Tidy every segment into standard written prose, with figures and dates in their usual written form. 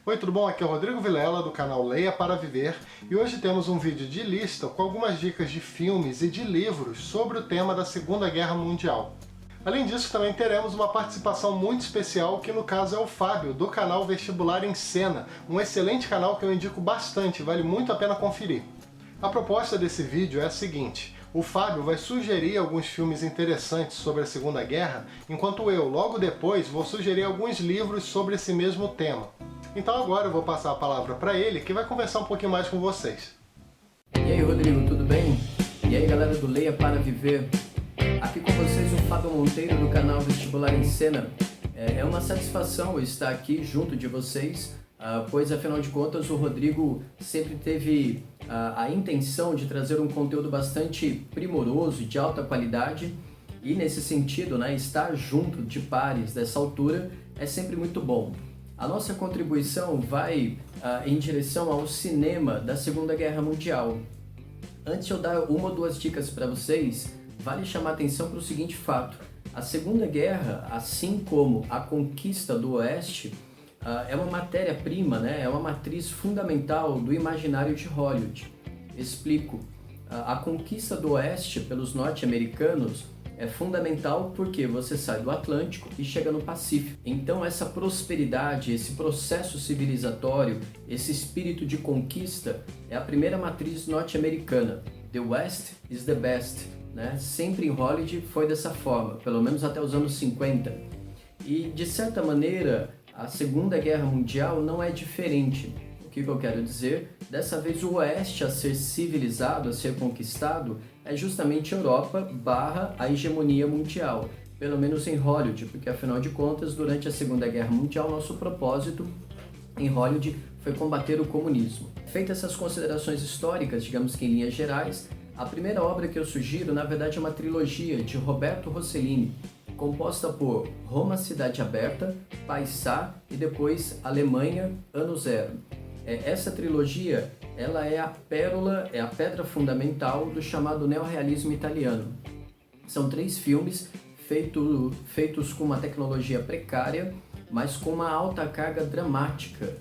Oi, tudo bom? Aqui é o Rodrigo Vilela, do canal Leia para Viver, e hoje temos um vídeo de lista com algumas dicas de filmes e de livros sobre o tema da Segunda Guerra Mundial. Além disso, também teremos uma participação muito especial, que no caso é o Fábio, do canal Vestibular em Cena, um excelente canal que eu indico bastante, vale muito a pena conferir. A proposta desse vídeo é a seguinte: o Fábio vai sugerir alguns filmes interessantes sobre a Segunda Guerra, enquanto eu, logo depois, vou sugerir alguns livros sobre esse mesmo tema. Então agora eu vou passar a palavra para ele, que vai conversar um pouquinho mais com vocês. E aí, Rodrigo, tudo bem? E aí, galera do Leia para Viver? Aqui com vocês o Fábio Monteiro, do canal Vestibular em Cena. É uma satisfação estar aqui junto de vocês, pois afinal de contas o Rodrigo sempre teve a intenção de trazer um conteúdo bastante primoroso e de alta qualidade, e nesse sentido, estar junto de pares dessa altura é sempre muito bom. A nossa contribuição vai em direção ao cinema da Segunda Guerra Mundial. Antes de eu dar uma ou duas dicas para vocês, vale chamar a atenção para o seguinte fato: a Segunda Guerra, assim como a conquista do Oeste, é uma matéria-prima, é uma matriz fundamental do imaginário de Hollywood. Explico. A conquista do Oeste pelos norte-americanos é fundamental porque você sai do Atlântico e chega no Pacífico. Então essa prosperidade, esse processo civilizatório, esse espírito de conquista é a primeira matriz norte-americana. The West is the best. Sempre em Hollywood foi dessa forma, pelo menos até os anos 50. E de certa maneira a Segunda Guerra Mundial não é diferente. O que eu quero dizer? Dessa vez o Oeste a ser civilizado, a ser conquistado, é justamente a Europa / a hegemonia mundial, pelo menos em Hollywood, porque afinal de contas, durante a Segunda Guerra Mundial, nosso propósito em Hollywood foi combater o comunismo. Feitas essas considerações históricas, digamos que em linhas gerais, a primeira obra que eu sugiro, na verdade, é uma trilogia de Roberto Rossellini, composta por Roma, Cidade Aberta, Paisá e depois Alemanha, Ano Zero. Essa trilogia, ela é a pérola, é a pedra fundamental do chamado neorrealismo italiano. São 3 filmes feitos com uma tecnologia precária, mas com uma alta carga dramática,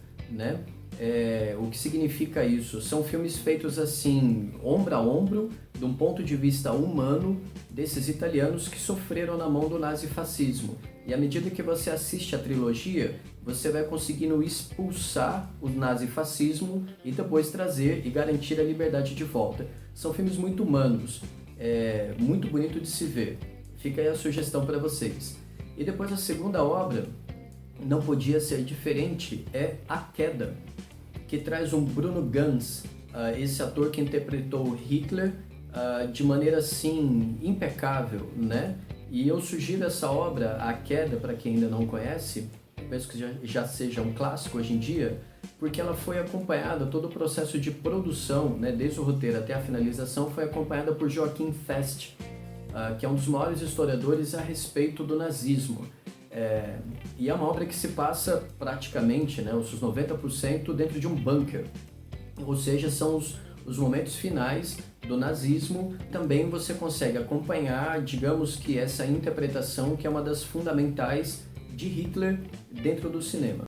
o que significa isso? São filmes feitos assim, ombro a ombro, de um ponto de vista humano, desses italianos que sofreram na mão do nazifascismo. E à medida que você assiste a trilogia, você vai conseguindo expulsar o nazifascismo e depois trazer e garantir a liberdade de volta. São filmes muito humanos, muito bonito de se ver. Fica aí a sugestão para vocês. E depois a segunda obra, não podia ser diferente, é A Queda, que traz um Bruno Ganz, esse ator que interpretou Hitler de maneira assim impecável, E eu sugiro essa obra, A Queda, para quem ainda não conhece. Eu penso que já seja um clássico hoje em dia, porque ela foi acompanhada, todo o processo de produção, desde o roteiro até a finalização, foi acompanhada por Joachim Fest, que é um dos maiores historiadores a respeito do nazismo. E é uma obra que se passa praticamente, os seus 90% dentro de um bunker, ou seja, são os momentos finais do nazismo. Também você consegue acompanhar, digamos que essa interpretação que é uma das fundamentais de Hitler dentro do cinema.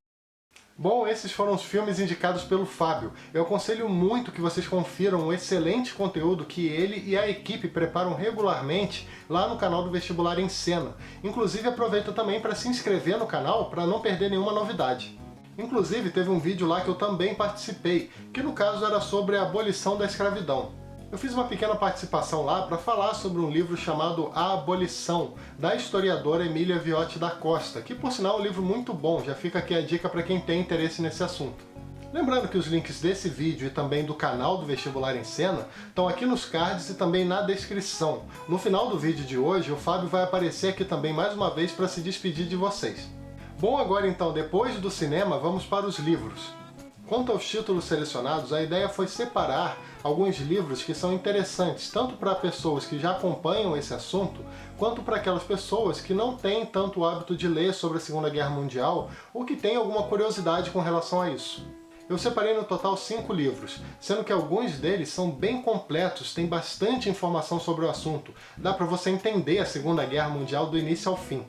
Bom, esses foram os filmes indicados pelo Fábio. Eu aconselho muito que vocês confiram o excelente conteúdo que ele e a equipe preparam regularmente lá no canal do Vestibular em Cena. Inclusive, aproveita também para se inscrever no canal para não perder nenhuma novidade. Inclusive, teve um vídeo lá que eu também participei, que no caso era sobre a abolição da escravidão. Eu fiz uma pequena participação lá para falar sobre um livro chamado A Abolição, da historiadora Emília Viotti da Costa, que por sinal é um livro muito bom, já fica aqui a dica para quem tem interesse nesse assunto. Lembrando que os links desse vídeo e também do canal do Vestibular em Cena estão aqui nos cards e também na descrição. No final do vídeo de hoje, o Fábio vai aparecer aqui também mais uma vez para se despedir de vocês. Bom, agora então, depois do cinema, vamos para os livros. Quanto aos títulos selecionados, a ideia foi separar alguns livros que são interessantes, tanto para pessoas que já acompanham esse assunto, quanto para aquelas pessoas que não têm tanto hábito de ler sobre a Segunda Guerra Mundial, ou que têm alguma curiosidade com relação a isso. Eu separei no total 5 livros, sendo que alguns deles são bem completos, têm bastante informação sobre o assunto, dá para você entender a Segunda Guerra Mundial do início ao fim.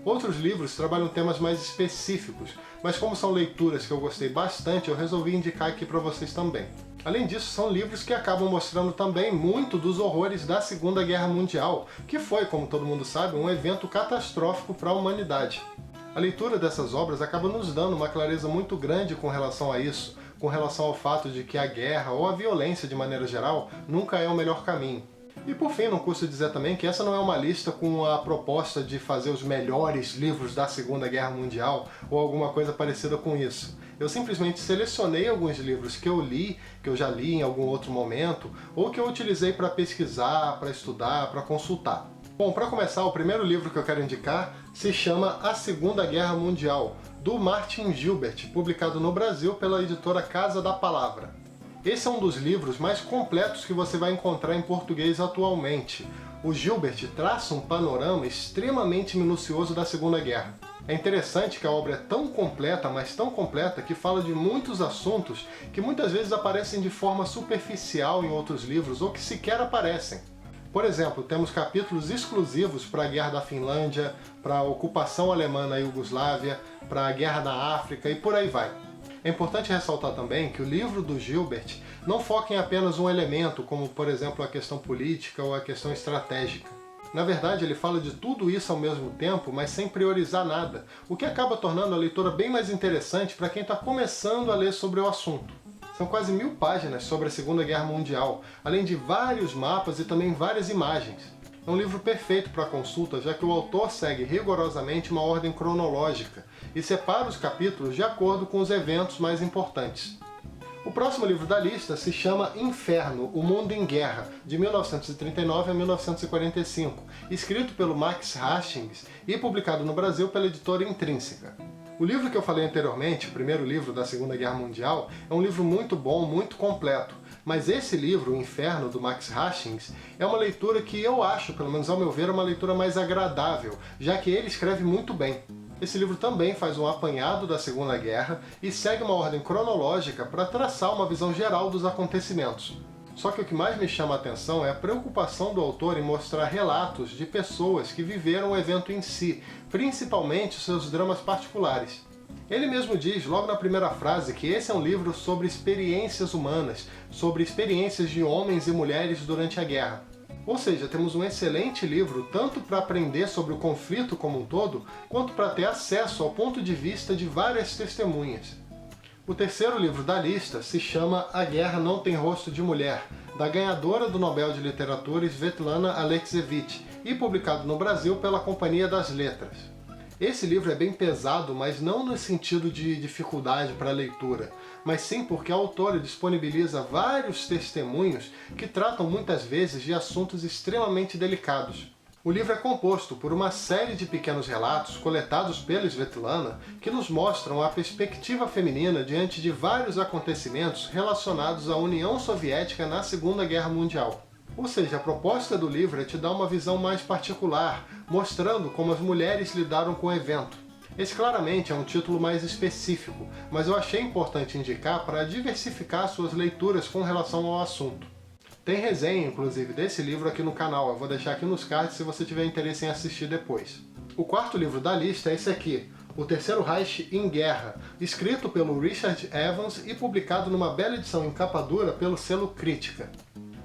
Outros livros trabalham temas mais específicos, mas como são leituras que eu gostei bastante, eu resolvi indicar aqui para vocês também. Além disso, são livros que acabam mostrando também muito dos horrores da Segunda Guerra Mundial, que foi, como todo mundo sabe, um evento catastrófico para a humanidade. A leitura dessas obras acaba nos dando uma clareza muito grande com relação a isso, com relação ao fato de que a guerra ou a violência de maneira geral nunca é o melhor caminho. E por fim, não custa dizer também que essa não é uma lista com a proposta de fazer os melhores livros da Segunda Guerra Mundial ou alguma coisa parecida com isso. Eu simplesmente selecionei alguns livros que eu li, que eu já li em algum outro momento, ou que eu utilizei para pesquisar, para estudar, para consultar. Bom, para começar, o primeiro livro que eu quero indicar se chama A Segunda Guerra Mundial, do Martin Gilbert, publicado no Brasil pela editora Casa da Palavra. Esse é um dos livros mais completos que você vai encontrar em português atualmente. O Gilbert traça um panorama extremamente minucioso da Segunda Guerra. É interessante que a obra é tão completa, mas tão completa, que fala de muitos assuntos que muitas vezes aparecem de forma superficial em outros livros ou que sequer aparecem. Por exemplo, temos capítulos exclusivos para a Guerra da Finlândia, para a ocupação alemã na Iugoslávia, para a Guerra na África e por aí vai. É importante ressaltar também que o livro do Gilbert não foca em apenas um elemento, como por exemplo a questão política ou a questão estratégica. Na verdade, ele fala de tudo isso ao mesmo tempo, mas sem priorizar nada, o que acaba tornando a leitura bem mais interessante para quem está começando a ler sobre o assunto. São quase 1000 páginas sobre a Segunda Guerra Mundial, além de vários mapas e também várias imagens. É um livro perfeito para consulta, já que o autor segue rigorosamente uma ordem cronológica e separa os capítulos de acordo com os eventos mais importantes. O próximo livro da lista se chama Inferno, O Mundo em Guerra, de 1939 a 1945, escrito pelo Max Hastings e publicado no Brasil pela editora Intrínseca. O livro que eu falei anteriormente, o primeiro livro da Segunda Guerra Mundial, é um livro muito bom, muito completo. Mas esse livro, O Inferno, do Max Hastings, é uma leitura que eu acho, pelo menos ao meu ver, uma leitura mais agradável, já que ele escreve muito bem. Esse livro também faz um apanhado da Segunda Guerra e segue uma ordem cronológica para traçar uma visão geral dos acontecimentos. Só que o que mais me chama a atenção é a preocupação do autor em mostrar relatos de pessoas que viveram o evento em si, principalmente seus dramas particulares. Ele mesmo diz, logo na primeira frase, que esse é um livro sobre experiências humanas, sobre experiências de homens e mulheres durante a guerra. Ou seja, temos um excelente livro tanto para aprender sobre o conflito como um todo, quanto para ter acesso ao ponto de vista de várias testemunhas. O terceiro livro da lista se chama A Guerra Não Tem Rosto de Mulher, da ganhadora do Nobel de Literatura Svetlana Alexievich, e publicado no Brasil pela Companhia das Letras. Esse livro é bem pesado, mas não no sentido de dificuldade para a leitura, mas sim porque a autora disponibiliza vários testemunhos que tratam muitas vezes de assuntos extremamente delicados. O livro é composto por uma série de pequenos relatos coletados pela Svetlana que nos mostram a perspectiva feminina diante de vários acontecimentos relacionados à União Soviética na Segunda Guerra Mundial. Ou seja, a proposta do livro é te dar uma visão mais particular, mostrando como as mulheres lidaram com o evento. Esse claramente é um título mais específico, mas eu achei importante indicar para diversificar suas leituras com relação ao assunto. Tem resenha, inclusive, desse livro aqui no canal, eu vou deixar aqui nos cards se você tiver interesse em assistir depois. O quarto livro da lista é esse aqui, O Terceiro Reich em Guerra, escrito pelo Richard Evans e publicado numa bela edição em capa dura pelo selo Crítica.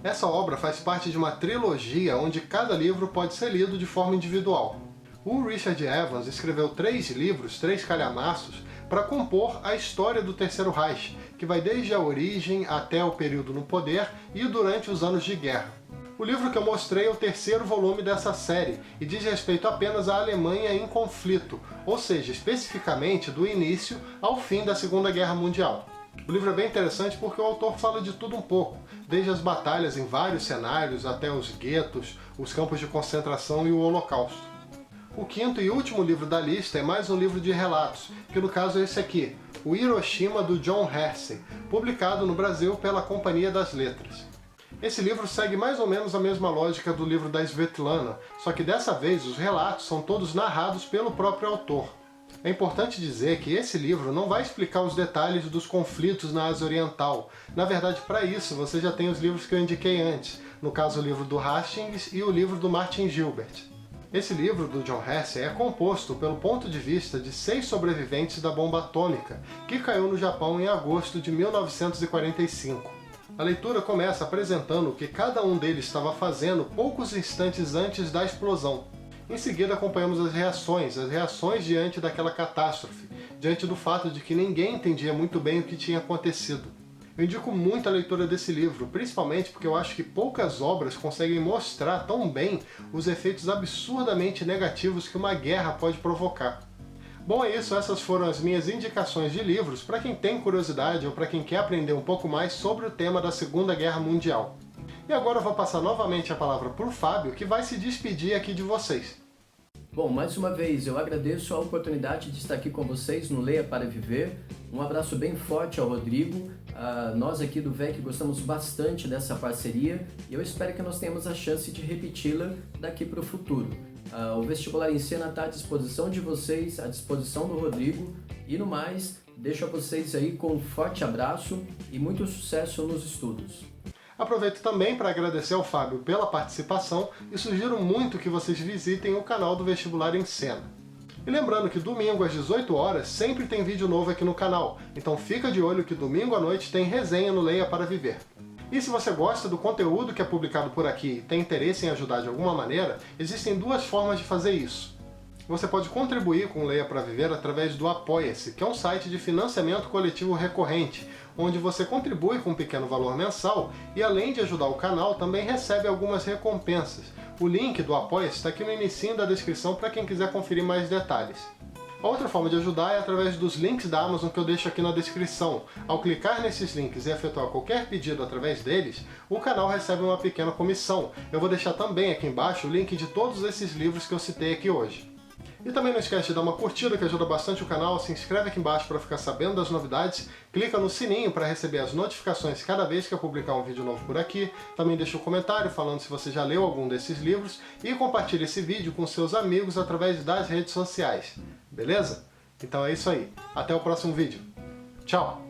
Essa obra faz parte de uma trilogia onde cada livro pode ser lido de forma individual. O Richard Evans escreveu 3 livros, 3 calhamaços, para compor a história do Terceiro Reich, que vai desde a origem até o período no poder e durante os anos de guerra. O livro que eu mostrei é o terceiro volume dessa série e diz respeito apenas à Alemanha em conflito, ou seja, especificamente do início ao fim da Segunda Guerra Mundial. O livro é bem interessante porque o autor fala de tudo um pouco, desde as batalhas em vários cenários até os guetos, os campos de concentração e o Holocausto. O quinto e último livro da lista é mais um livro de relatos, que no caso é esse aqui, o Hiroshima, do John Hersey, publicado no Brasil pela Companhia das Letras. Esse livro segue mais ou menos a mesma lógica do livro da Svetlana, só que dessa vez os relatos são todos narrados pelo próprio autor. É importante dizer que esse livro não vai explicar os detalhes dos conflitos na Ásia Oriental. Na verdade, para isso, você já tem os livros que eu indiquei antes, no caso o livro do Hastings e o livro do Martin Gilbert. Esse livro do John Hersey é composto pelo ponto de vista de 6 sobreviventes da bomba atômica, que caiu no Japão em agosto de 1945. A leitura começa apresentando o que cada um deles estava fazendo poucos instantes antes da explosão. Em seguida acompanhamos as reações diante daquela catástrofe, diante do fato de que ninguém entendia muito bem o que tinha acontecido. Eu indico muito a leitura desse livro, principalmente porque eu acho que poucas obras conseguem mostrar tão bem os efeitos absurdamente negativos que uma guerra pode provocar. Bom, é isso, essas foram as minhas indicações de livros para quem tem curiosidade ou para quem quer aprender um pouco mais sobre o tema da Segunda Guerra Mundial. E agora eu vou passar novamente a palavra para o Fábio, que vai se despedir aqui de vocês. Bom, mais uma vez, eu agradeço a oportunidade de estar aqui com vocês no Leia para Viver. Um abraço bem forte ao Rodrigo. Nós aqui do VEC gostamos bastante dessa parceria e eu espero que nós tenhamos a chance de repeti-la daqui para o futuro. O Vestibular em Cena está à disposição de vocês, à disposição do Rodrigo. E no mais, deixo a vocês aí com um forte abraço e muito sucesso nos estudos. Aproveito também para agradecer ao Fábio pela participação e sugiro muito que vocês visitem o canal do Vestibular em Cena. E lembrando que domingo às 18 horas sempre tem vídeo novo aqui no canal, então fica de olho que domingo à noite tem resenha no Leia para Viver. E se você gosta do conteúdo que é publicado por aqui e tem interesse em ajudar de alguma maneira, existem duas formas de fazer isso. Você pode contribuir com o Leia para Viver através do Apoia-se, que é um site de financiamento coletivo recorrente, onde você contribui com um pequeno valor mensal e, além de ajudar o canal, também recebe algumas recompensas. O link do Apoia-se está aqui no inicinho da descrição para quem quiser conferir mais detalhes. A outra forma de ajudar é através dos links da Amazon que eu deixo aqui na descrição. Ao clicar nesses links e efetuar qualquer pedido através deles, o canal recebe uma pequena comissão. Eu vou deixar também aqui embaixo o link de todos esses livros que eu citei aqui hoje. E também não esquece de dar uma curtida, que ajuda bastante o canal, se inscreve aqui embaixo para ficar sabendo das novidades, clica no sininho para receber as notificações cada vez que eu publicar um vídeo novo por aqui, também deixa um comentário falando se você já leu algum desses livros e compartilha esse vídeo com seus amigos através das redes sociais, beleza? Então é isso aí, até o próximo vídeo. Tchau!